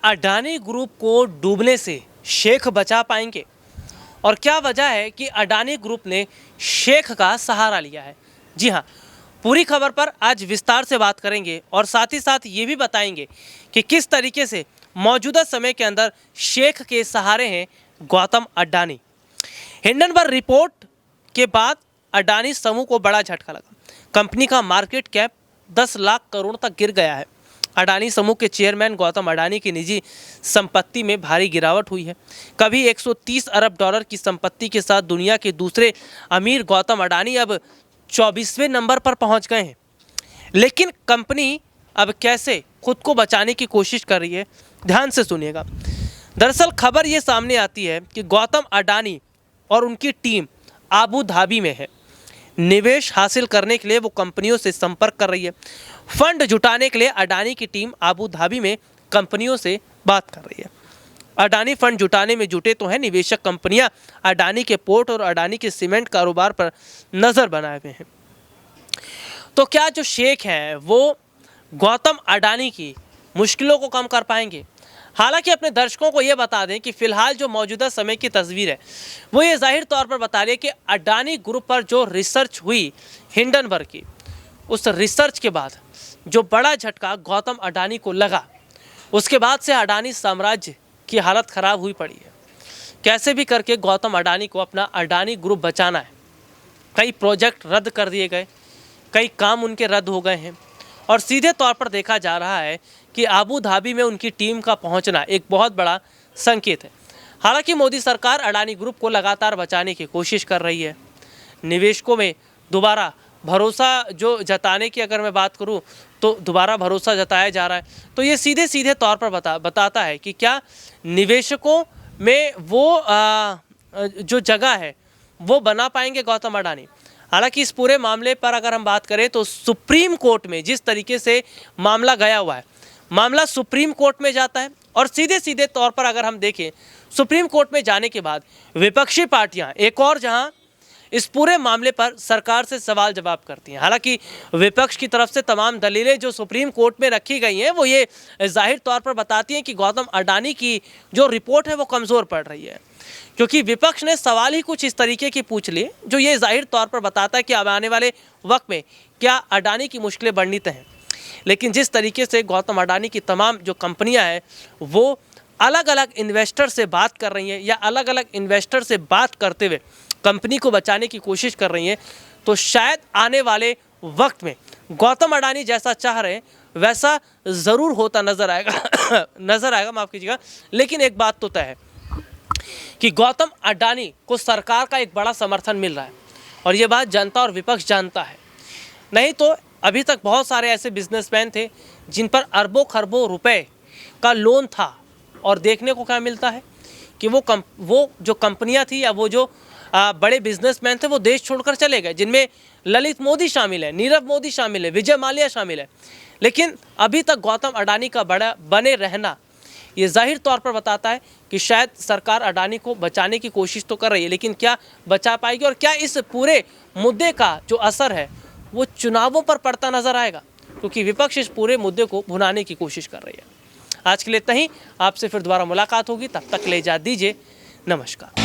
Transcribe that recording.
Adani group को डूबने से शेख बचा पाएंगे और क्या वजह है कि अडानी ग्रुप ने शेख का सहारा लिया है। जी हाँ, पूरी खबर पर आज विस्तार से बात करेंगे और साथ ही साथ ये भी बताएंगे कि किस तरीके से मौजूदा समय के अंदर शेख के सहारे हैं गौतम अडानी। हिंडनबर्ग रिपोर्ट के बाद अडानी समूह को बड़ा झटका लगा। कंपनी का मार्केट कैप 10 लाख करोड़ तक गिर गया है। अडानी समूह के चेयरमैन गौतम अडानी की निजी संपत्ति में भारी गिरावट हुई है। कभी 130 अरब डॉलर की संपत्ति के साथ दुनिया के दूसरे अमीर गौतम अडानी अब 24वें नंबर पर पहुंच गए हैं। लेकिन कंपनी अब कैसे खुद को बचाने की कोशिश कर रही है, ध्यान से सुनिएगा। दरअसल खबर ये सामने आती है कि गौतम अडानी और उनकी टीम आबू धाबी में है। निवेश हासिल करने के लिए वो कंपनियों से संपर्क कर रही है। फंड जुटाने के लिए अडानी की टीम आबू धाबी में कंपनियों से बात कर रही है। अडानी फंड जुटाने में जुटे तो हैं। निवेशक कंपनियां अडानी के पोर्ट और अडानी के सीमेंट कारोबार पर नज़र बनाए हुए हैं। तो क्या जो शेख हैं वो गौतम अडानी की मुश्किलों को कम कर पाएंगे? हालांकि अपने दर्शकों को ये बता दें कि फिलहाल जो मौजूदा समय की तस्वीर है वो ये जाहिर तौर पर बता रही है कि अडानी ग्रुप पर जो रिसर्च हुई हिंडनबर्ग की, उस रिसर्च के बाद जो बड़ा झटका गौतम अडानी को लगा, उसके बाद से अडानी साम्राज्य की हालत ख़राब हुई पड़ी है। कैसे भी करके गौतम अडानी को अपना अडानी ग्रुप बचाना है। कई प्रोजेक्ट रद्द कर दिए गए, कई काम उनके रद्द हो गए हैं और सीधे तौर पर देखा जा रहा है कि आबू धाबी में उनकी टीम का पहुंचना एक बहुत बड़ा संकेत है। हालांकि मोदी सरकार अडानी ग्रुप को लगातार बचाने की कोशिश कर रही है। निवेशकों में दोबारा भरोसा जो जताने की अगर मैं बात करूं तो दोबारा भरोसा जताया जा रहा है। तो ये सीधे सीधे तौर पर बताता है कि क्या निवेशकों में वो जो जगह है वो बना पाएंगे गौतम अडानी। हालांकि इस पूरे मामले पर अगर हम बात करें तो सुप्रीम कोर्ट में जिस तरीके से मामला गया हुआ है, मामला सुप्रीम कोर्ट में जाता है और सीधे सीधे तौर पर अगर हम देखें सुप्रीम कोर्ट में जाने के बाद विपक्षी पार्टियां एक और जहां इस पूरे मामले पर सरकार से सवाल जवाब करती हैं। हालांकि विपक्ष की तरफ से तमाम दलीलें जो सुप्रीम कोर्ट में रखी गई हैं वो ये जाहिर तौर पर बताती हैं कि गौतम अडानी की जो रिपोर्ट है वो कमज़ोर पड़ रही है, क्योंकि विपक्ष ने सवाल ही कुछ इस तरीके की पूछ लिए जो ये जाहिर तौर पर बताता है कि अब आने वाले वक्त में क्या अडानी की मुश्किलें बढ़नी तय हैं। लेकिन जिस तरीके से गौतम अडानी की तमाम जो कंपनियां हैं वो अलग अलग इन्वेस्टर से बात कर रही हैं या अलग अलग इन्वेस्टर से बात करते हुए कंपनी को बचाने की कोशिश कर रही हैं, तो शायद आने वाले वक्त में गौतम अडानी जैसा चाह रहे हैं वैसा ज़रूर होता नज़र आएगा माफ़ कीजिएगा। लेकिन एक बात तो तय है कि गौतम अडानी को सरकार का एक बड़ा समर्थन मिल रहा है और ये बात जनता और विपक्ष जानता है। नहीं तो अभी तक बहुत सारे ऐसे बिजनेसमैन थे जिन पर अरबों खरबों रुपए का लोन था और देखने को क्या मिलता है कि वो जो कंपनियां थी या वो जो बड़े बिजनेसमैन थे वो देश छोड़कर चले गए, जिनमें ललित मोदी शामिल है, नीरव मोदी शामिल है, विजय माल्या शामिल है। लेकिन अभी तक गौतम अडानी का बड़ा बने रहना ये जाहिर तौर पर बताता है कि शायद सरकार अडानी को बचाने की कोशिश तो कर रही है, लेकिन क्या बचा पाएगी और क्या इस पूरे मुद्दे का जो असर है वो चुनावों पर पड़ता नजर आएगा, क्योंकि विपक्ष इस पूरे मुद्दे को भुनाने की कोशिश कर रही है। आज के लिए इतना ही, आपसे फिर दोबारा मुलाकात होगी, तब तक ले इजाज़त दीजिए। नमस्कार।